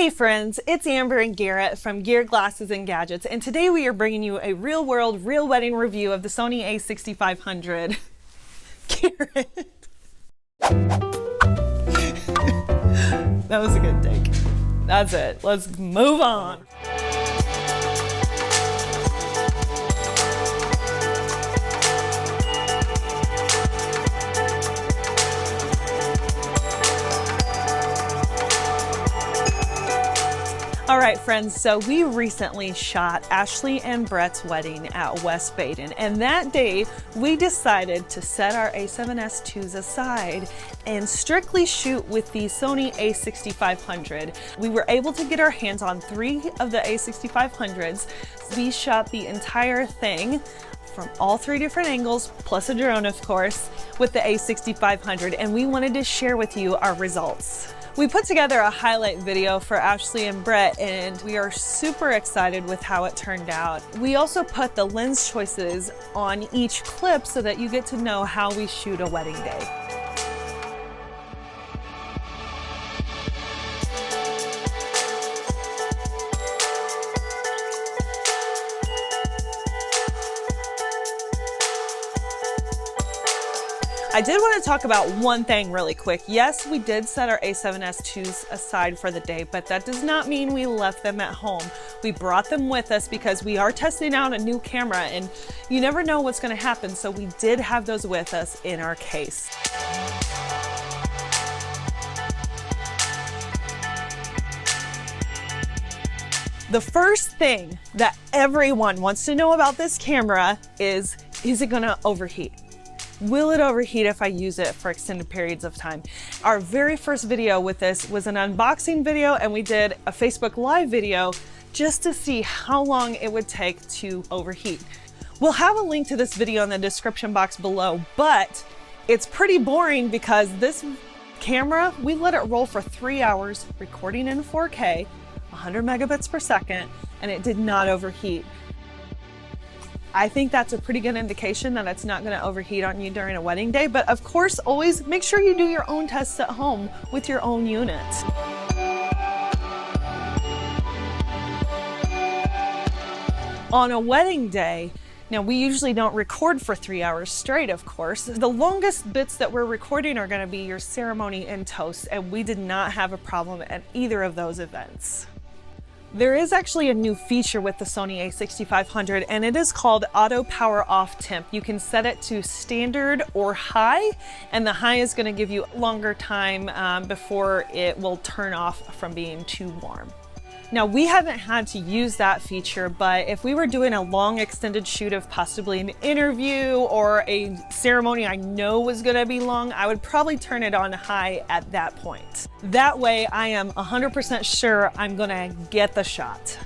Hey friends, it's Amber and Garrett from Gear Glasses and Gadgets, and today we are bringing you a real-world, real wedding review of the Sony a6500. Garrett. That was a good take. That's it. Let's move on. All right, friends, so we recently shot Ashley and Brett's wedding at West Baden, and that day we decided to set our A7S IIs aside and strictly shoot with the Sony a6500. We were able to get our hands on 3 of the a6500s. We shot the entire thing from all 3 different angles, plus a drone, of course, with the a6500, and we wanted to share with you our results. We put together a highlight video for Ashley and Brett, and we are super excited with how it turned out. We also put the lens choices on each clip so that you get to know how we shoot a wedding day. I did want to talk about one thing really quick. Yes, we did set our A7S IIs aside for the day, but that does not mean we left them at home. We brought them with us because we are testing out a new camera and you never know what's going to happen, so we did have those with us in our case. The first thing that everyone wants to know about this camera is it going to overheat? Will it overheat if I use it for extended periods of time? Our very first video with this was an unboxing video, and we did a Facebook Live video just to see how long it would take to overheat. We'll have a link to this video in the description box below, but it's pretty boring because this camera, we let it roll for 3 hours, recording in 4K, 100 megabits per second, and it did not overheat. I think that's a pretty good indication that it's not going to overheat on you during a wedding day, but of course, always make sure you do your own tests at home with your own unit. On a wedding day, now we usually don't record for 3 hours straight, of course. The longest bits that we're recording are going to be your ceremony and toast, and we did not have a problem at either of those events. There is actually a new feature with the Sony a6500, and it is called Auto Power Off Temp. You can set it to standard or high, and the high is going to give you longer time before it will turn off from being too warm. Now, we haven't had to use that feature, but if we were doing a long extended shoot of possibly an interview or a ceremony I know was gonna be long, I would probably turn it on high at that point. That way I am 100% sure I'm gonna get the shot.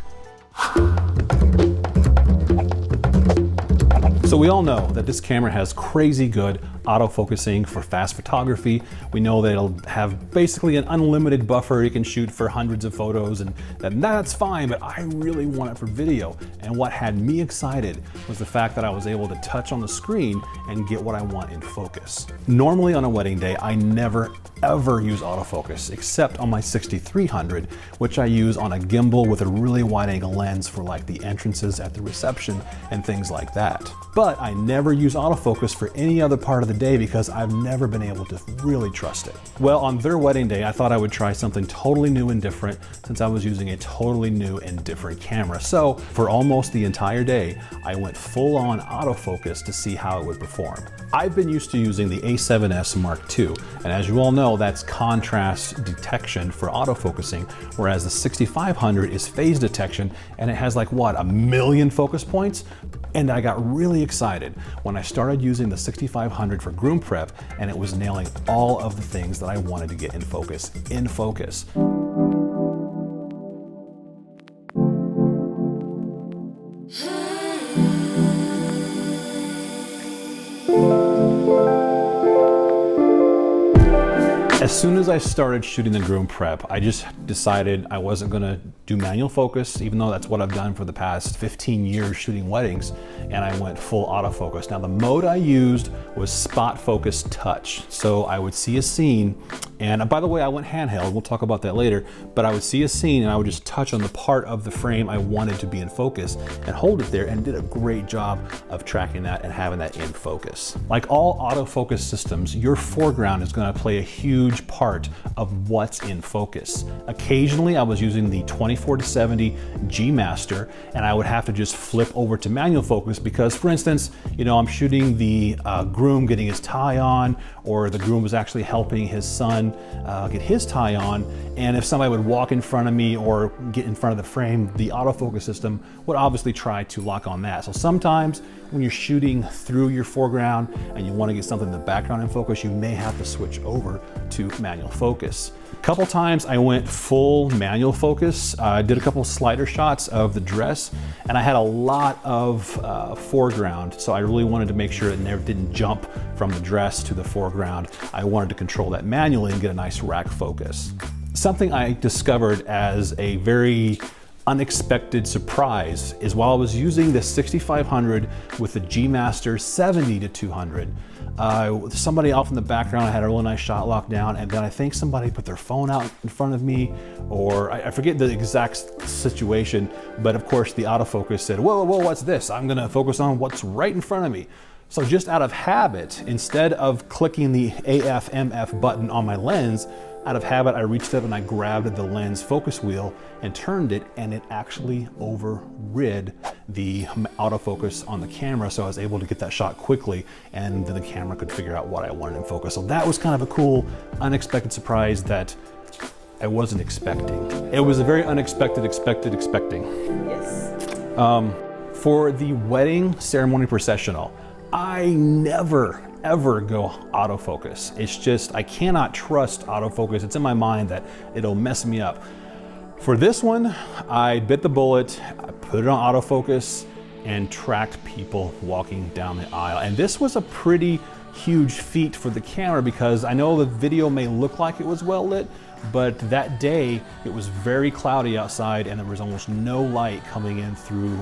So we all know that this camera has crazy good autofocusing for fast photography. We know that it'll have basically an unlimited buffer. You can shoot for hundreds of photos, and that's fine, but I really want it for video. And what had me excited was the fact that I was able to touch on the screen and get what I want in focus. Normally on a wedding day, I never ever use autofocus, except on my 6300, which I use on a gimbal with a really wide angle lens for like the entrances at the reception and things like that. But I never use autofocus for any other part of the day because I've never been able to really trust it. Well, on their wedding day, I thought I would try something totally new and different since I was using a totally new and different camera. So for almost the entire day, I went full on autofocus to see how it would perform. I've been used to using the A7S Mark II, and as you all know, that's contrast detection for autofocusing, whereas the 6500 is phase detection, and it has like what, 1 million focus points? And I got really excited when I started using the 6500 for groom prep, and it was nailing all of the things that I wanted to get in focus. As soon as I started shooting the groom prep, I just decided I wasn't gonna do do manual focus, even though that's what I've done for the past 15 years shooting weddings, and I went full autofocus. Now the mode I used was spot focus touch. So I would see a scene, and by the way, I went handheld, we'll talk about that later, but I would see a scene and I would just touch on the part of the frame I wanted to be in focus and hold it there, and did a great job of tracking that and having that in focus. Like all autofocus systems, your foreground is going to play a huge part of what's in focus. Occasionally I was using the 24-70 G Master, and I would have to just flip over to manual focus because, for instance, you know, I'm shooting the groom getting his tie on, or the groom was actually helping his son get his tie on, and if somebody would walk in front of me or get in front of the frame, the autofocus system would obviously try to lock on that. So sometimes when you're shooting through your foreground and you want to get something in the background in focus, you may have to switch over to manual focus. A couple times I went full manual focus. I did a couple slider shots of the dress, and I had a lot of foreground, so I really wanted to make sure it never didn't jump from the dress to the foreground. I wanted to control that manually and get a nice rack focus. Something I discovered as a very unexpected surprise is while I was using the 6500 with the G Master 70-200, somebody off in the background, I had a really nice shot locked down, and then I think somebody put their phone out in front of me, or I forget the exact situation, but of course the autofocus said, whoa, what's this? I'm gonna focus on what's right in front of me. So just out of habit, instead of clicking the AF/MF button on my lens, out of habit, I reached up and I grabbed the lens focus wheel and turned it, and it actually overrid the autofocus on the camera, so I was able to get that shot quickly, and then the camera could figure out what I wanted in focus. So that was kind of a cool, unexpected surprise that I wasn't expecting. It was a very unexpected expecting. Yes. For the wedding ceremony processional, I never ever go autofocus. It's just, I cannot trust autofocus. It's in my mind that it'll mess me up. For this one, I bit the bullet, I put it on autofocus and tracked people walking down the aisle. And this was a pretty huge feat for the camera because I know the video may look like it was well lit, but that day it was very cloudy outside and there was almost no light coming in through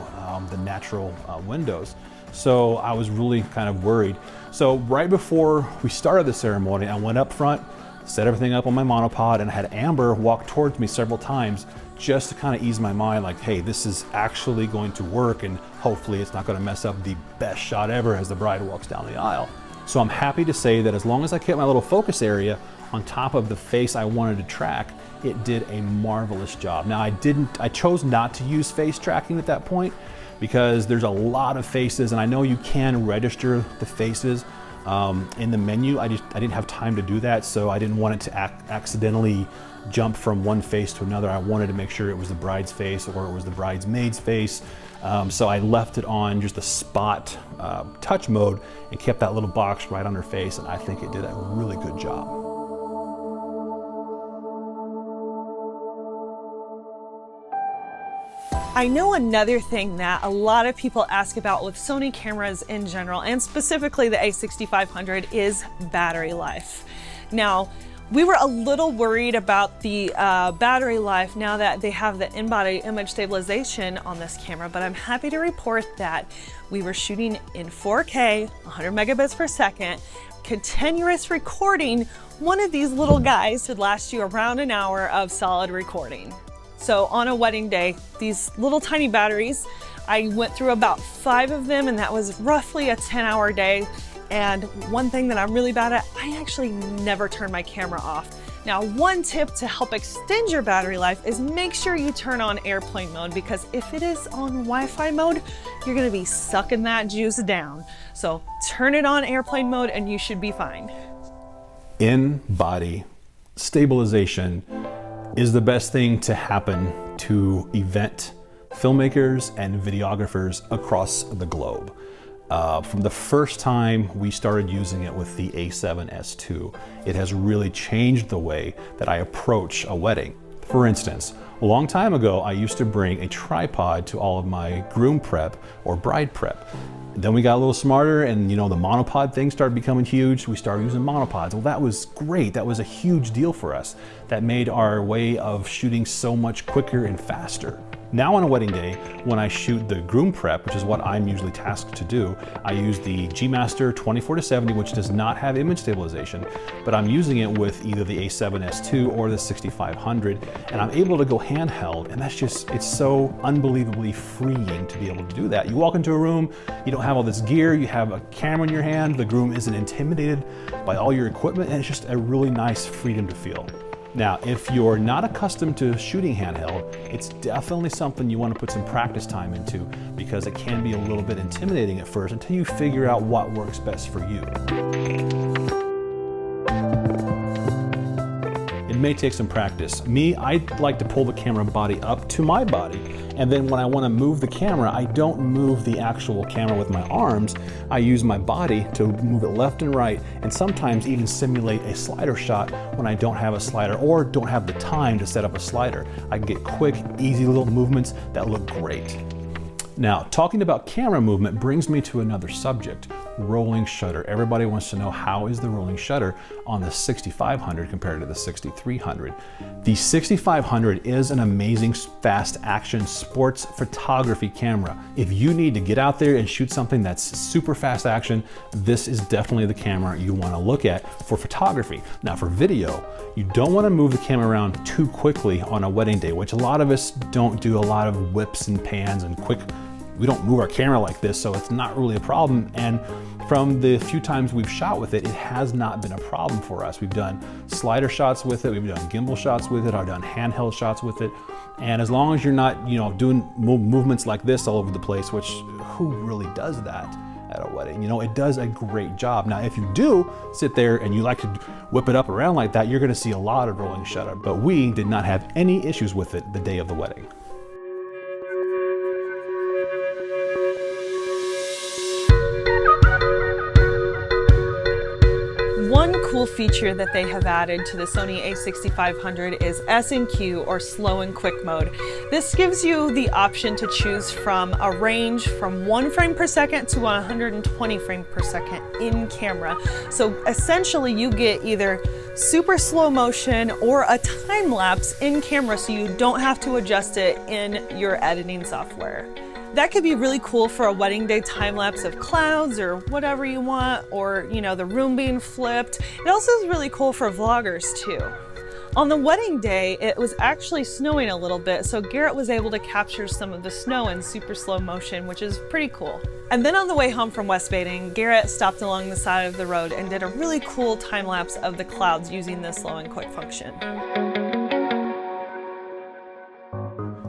the natural windows. So I was really kind of worried. So right before we started the ceremony, I went up front, set everything up on my monopod, and I had Amber walk towards me several times just to kind of ease my mind, like, hey, this is actually going to work and hopefully it's not going to mess up the best shot ever as the bride walks down the aisle. So I'm happy to say that as long as I kept my little focus area on top of the face I wanted to track, it did a marvelous job. Now I chose not to use face tracking at that point because there's a lot of faces, and I know you can register the faces in the menu. I didn't have time to do that, so I didn't want it to accidentally jump from one face to another. I wanted to make sure it was the bride's face or it was the bridesmaid's face. So I left it on just the spot touch mode and kept that little box right on her face, and I think it did a really good job. I know another thing that a lot of people ask about with Sony cameras in general, and specifically the a6500, is battery life. Now, we were a little worried about the battery life now that they have the in-body image stabilization on this camera, but I'm happy to report that we were shooting in 4K, 100 megabits per second, continuous recording. One of these little guys would last you around an hour of solid recording. So on a wedding day, these little tiny batteries, I went through about 5 of them, and that was roughly a 10-hour day. And one thing that I'm really bad at, I actually never turn my camera off. Now, one tip to help extend your battery life is make sure you turn on airplane mode, because if it is on Wi-Fi mode, you're gonna be sucking that juice down. So turn it on airplane mode and you should be fine. In-body stabilization is the best thing to happen to event filmmakers and videographers across the globe. From the first time we started using it with the A7S II, it has really changed the way that I approach a wedding. For instance, a long time ago, I used to bring a tripod to all of my groom prep or bride prep. Then we got a little smarter, and the monopod thing started becoming huge. We started using monopods. Well, that was great. That was a huge deal for us. That made our way of shooting so much quicker and faster. Now on a wedding day, when I shoot the groom prep, which is what I'm usually tasked to do, I use the G Master 24-70, which does not have image stabilization, but I'm using it with either the a7S II or the 6500, and I'm able to go handheld, and it's so unbelievably freeing to be able to do that. You walk into a room, you don't have all this gear, you have a camera in your hand, the groom isn't intimidated by all your equipment, and it's just a really nice freedom to feel. Now, if you're not accustomed to shooting handheld, it's definitely something you want to put some practice time into, because it can be a little bit intimidating at first until you figure out what works best for you. It may take some practice. I like to pull the camera body up to my body, and then when I want to move the camera, I don't move the actual camera with my arms. I use my body to move it left and right, and sometimes even simulate a slider shot when I don't have a slider or don't have the time to set up a slider. I can get quick, easy little movements that look great. Now, talking about camera movement brings me to another subject, rolling shutter. Everybody wants to know, how is the rolling shutter on the 6500 compared to the 6300? The 6500 is an amazing fast action sports photography camera. If you need to get out there and shoot something that's super fast action, this is definitely the camera you want to look at for photography. Now for video, you don't want to move the camera around too quickly on a wedding day, which a lot of us don't do. A lot of whips and pans and we don't move our camera like this, so it's not really a problem. And from the few times we've shot with it, it has not been a problem for us. We've done slider shots with it, we've done gimbal shots with it, I've done handheld shots with it. And as long as you're not, doing movements like this all over the place, which who really does that at a wedding? It does a great job. Now, if you do sit there and you like to whip it up around like that, you're gonna see a lot of rolling shutter, but we did not have any issues with it the day of the wedding. One cool feature that they have added to the Sony a6500 is S&Q, or slow and quick mode. This gives you the option to choose from a range from 1 frame per second to 120 frames per second in camera. So essentially you get either super slow motion or a time lapse in camera, so you don't have to adjust it in your editing software. That could be really cool for a wedding day time lapse of clouds or whatever you want, or the room being flipped. It also is really cool for vloggers too. On the wedding day, it was actually snowing a little bit, so Garrett was able to capture some of the snow in super slow motion, which is pretty cool. And then on the way home from West Baden, Garrett stopped along the side of the road and did a really cool time lapse of the clouds using the slow and quick function.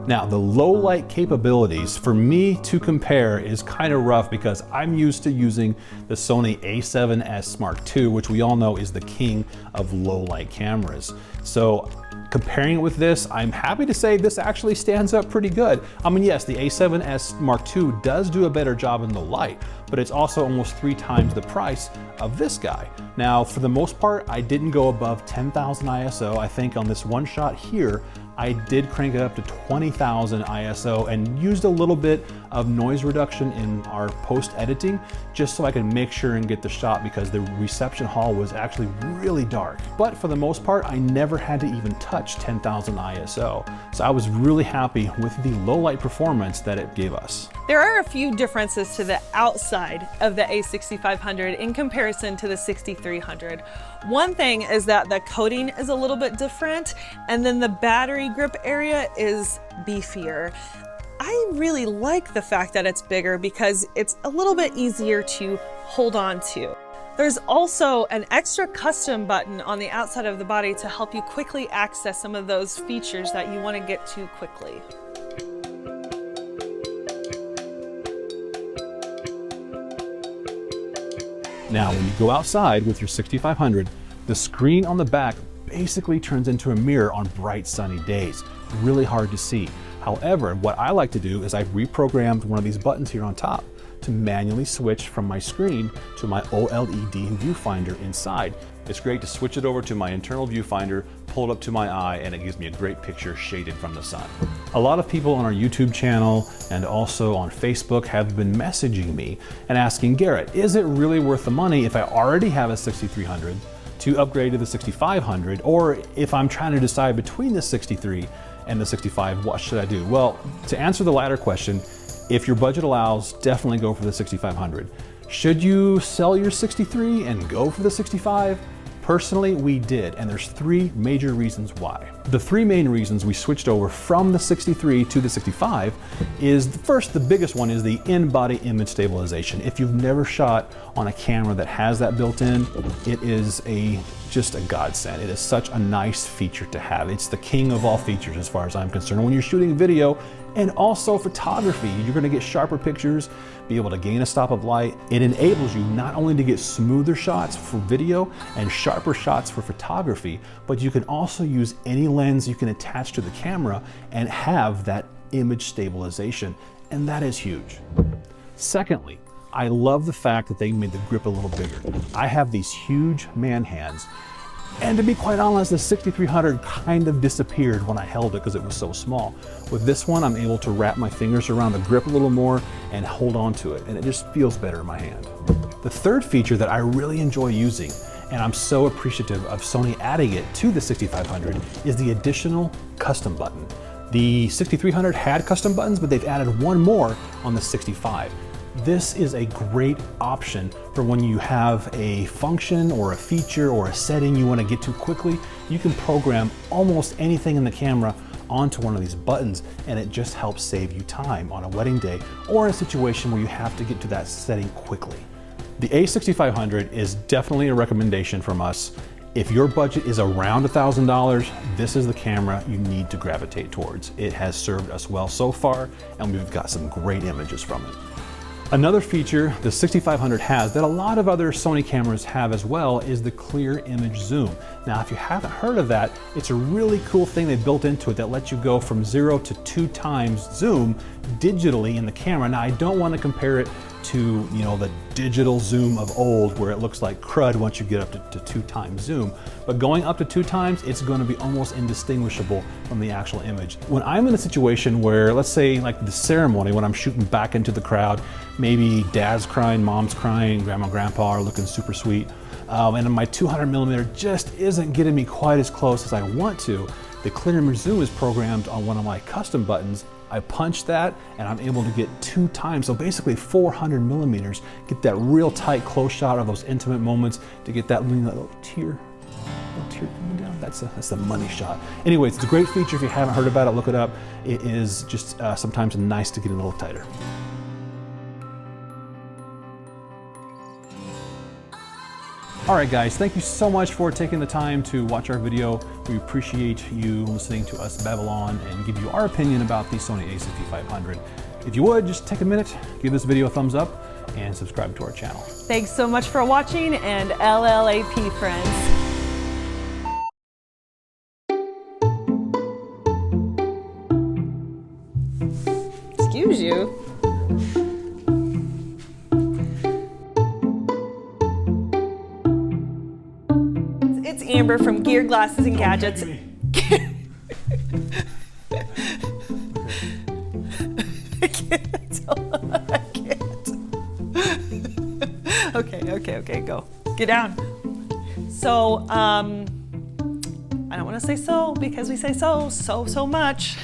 Now, the low light capabilities for me to compare is kind of rough, because I'm used to using the Sony a7S Mark II, which we all know is the king of low light cameras. So comparing it with this, I'm happy to say this actually stands up pretty good. I mean, yes, the a7S Mark II does do a better job in low light, but it's also almost 3 times the price of this guy. Now, for the most part, I didn't go above 10,000 ISO. I think on this one shot here, I did crank it up to 20,000 ISO and used a little bit of noise reduction in our post-editing, just so I could make sure and get the shot, because the reception hall was actually really dark. But for the most part, I never had to even touch 10,000 ISO. So I was really happy with the low light performance that it gave us. There are a few differences to the outside of the a6500 in comparison to the 6300. One thing is that the coating is a little bit different, and then the battery grip area is beefier. I really like the fact that it's bigger because it's a little bit easier to hold on to. There's also an extra custom button on the outside of the body to help you quickly access some of those features that you want to get to quickly. Now, when you go outside with your 6500, the screen on the back basically turns into a mirror on bright sunny days. Really hard to see. However, what I like to do is I've reprogrammed one of these buttons here on top to manually switch from my screen to my OLED viewfinder inside. It's great to switch it over to my internal viewfinder, pull it up to my eye, and it gives me a great picture shaded from the sun. A lot of people on our YouTube channel and also on Facebook have been messaging me and asking, Garrett, is it really worth the money if I already have a 6300 to upgrade to the 6500, or if I'm trying to decide between the 63 and the 65, what should I do? Well, to answer the latter question, if your budget allows, definitely go for the 6500. Should you sell your 63 and go for the 65? Personally, we did, and there's three major reasons why. The three main reasons we switched over from the 63 to the 65 is, first, the biggest one is the in-body image stabilization. If you've never shot on a camera that has that built in, it is just a godsend. It is such a nice feature to have. It's the king of all features as far as I'm concerned. When you're shooting video and also photography, you're gonna get sharper pictures, be able to gain a stop of light. It enables you not only to get smoother shots for video and sharper shots for photography, but you can also use any lens you can attach to the camera and have that image stabilization, and that is huge. Secondly, I love the fact that they made the grip a little bigger. I have these huge man hands, and to be quite honest, the 6300 kind of disappeared when I held it because it was so small. With this one, I'm able to wrap my fingers around the grip a little more and hold on to it, and it just feels better in my hand. The third feature that I really enjoy using, and I'm so appreciative of Sony adding it to the 6500, is the additional custom button. The 6300 had custom buttons, but they've added one more on the 65. This is a great option for when you have a function or a feature or a setting you want to get to quickly. You can program almost anything in the camera onto one of these buttons, and it just helps save you time on a wedding day or in a situation where you have to get to that setting quickly. The a6500 is definitely a recommendation from us. If your budget is around $1,000, this is the camera you need to gravitate towards. It has served us well so far, and we've got some great images from it. Another feature the 6500 has that a lot of other Sony cameras have as well is the clear image zoom. Now, if you haven't heard of that, it's a really cool thing they built into it that lets you go from 0 to 2 times zoom digitally in the camera. Now, I don't want to compare it to, the digital zoom of old where it looks like crud once you get up to 2 times zoom. But going up to 2 times, it's going to be almost indistinguishable from the actual image. When I'm in a situation where, let's say like the ceremony, when I'm shooting back into the crowd, maybe dad's crying, mom's crying, grandma, grandpa are looking super sweet, and my 200mm just isn't getting me quite as close as I want to, the clear image zoom is programmed on one of my custom buttons. I punch that and I'm able to get 2 times, so basically 400mm, get that real tight close shot of those intimate moments to get that little tear coming down. That's the money shot. Anyways, it's a great feature. If you haven't heard about it, look it up. It is just sometimes nice to get a little tighter. All right, guys, thank you so much for taking the time to watch our video. We appreciate you listening to us babble on and give you our opinion about the Sony a6500. If you would, just take a minute, give this video a thumbs up, and subscribe to our channel. Thanks so much for watching, and LLAP, friends. Excuse you. It's Amber from Gear, Glasses, and Gadgets. I can't. I can't. Okay, go. Get down. So, I don't want to say so because we say so much.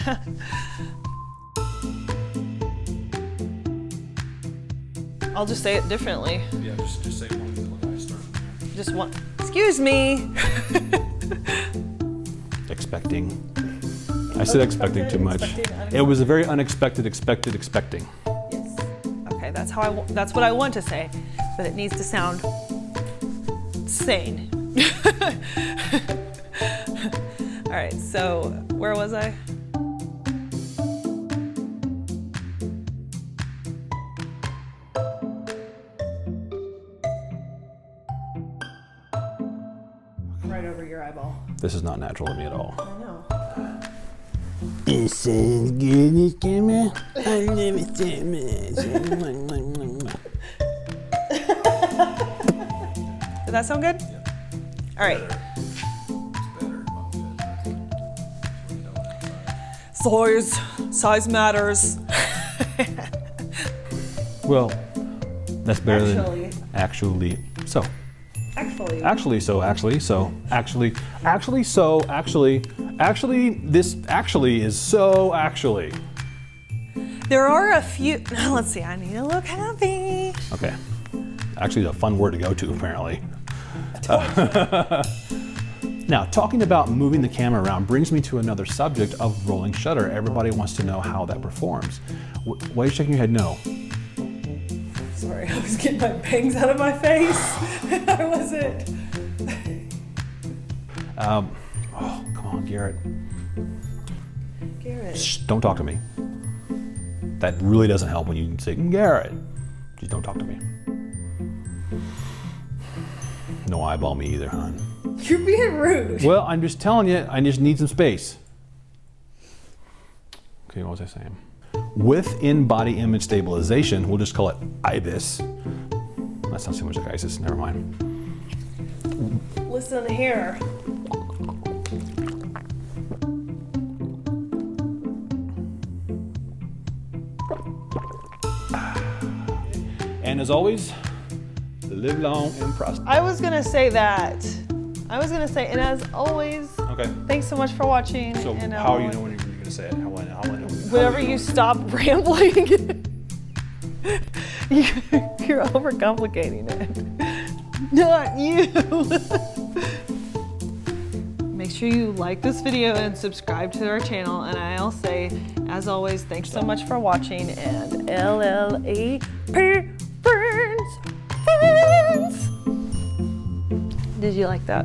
I'll just say it differently. Yeah, just say one until I start. Just one. Excuse me. Expecting. I said expecting too much. It was a very unexpected expecting. Yes. Okay, that's what I want to say, but it needs to sound sane. All right, so where was I? Right over your eyeball. This is not natural to me at all. I know. It's as good as camera. I never said Did that sound good? Yeah. All right. Size matters. Well, that's better Actually. than actually. So. Actually. Actually, this actually is so actually. There are a few, let's see, I need to look happy. Okay. Actually, it's a fun word to go to, apparently. Now, talking about moving the camera around brings me to another subject of rolling shutter. Everybody wants to know how that performs. Why are you shaking your head no? Sorry, I was getting my bangs out of my face. I wasn't. Oh, come on, Garrett. Garrett. Shh, don't talk to me. That really doesn't help when you say, Garrett. Just don't talk to me. No eyeball me either, hon. You're being rude. Well, I'm just telling you, I just need some space. Okay, what was I saying? With in-body image stabilization, we'll just call it IBIS. That sounds too much like ISIS, never mind. Listen here. And as always, live long and prosper. I was gonna say that. And as always, Okay. thanks so much for watching. So and how do you know when you're going to say it? How will I know? Whenever you stop rambling, you're overcomplicating it. Not you. Make sure you like this video and subscribe to our channel. And I'll say, as always, thanks so much for watching. And LLAP friends. Did you like that?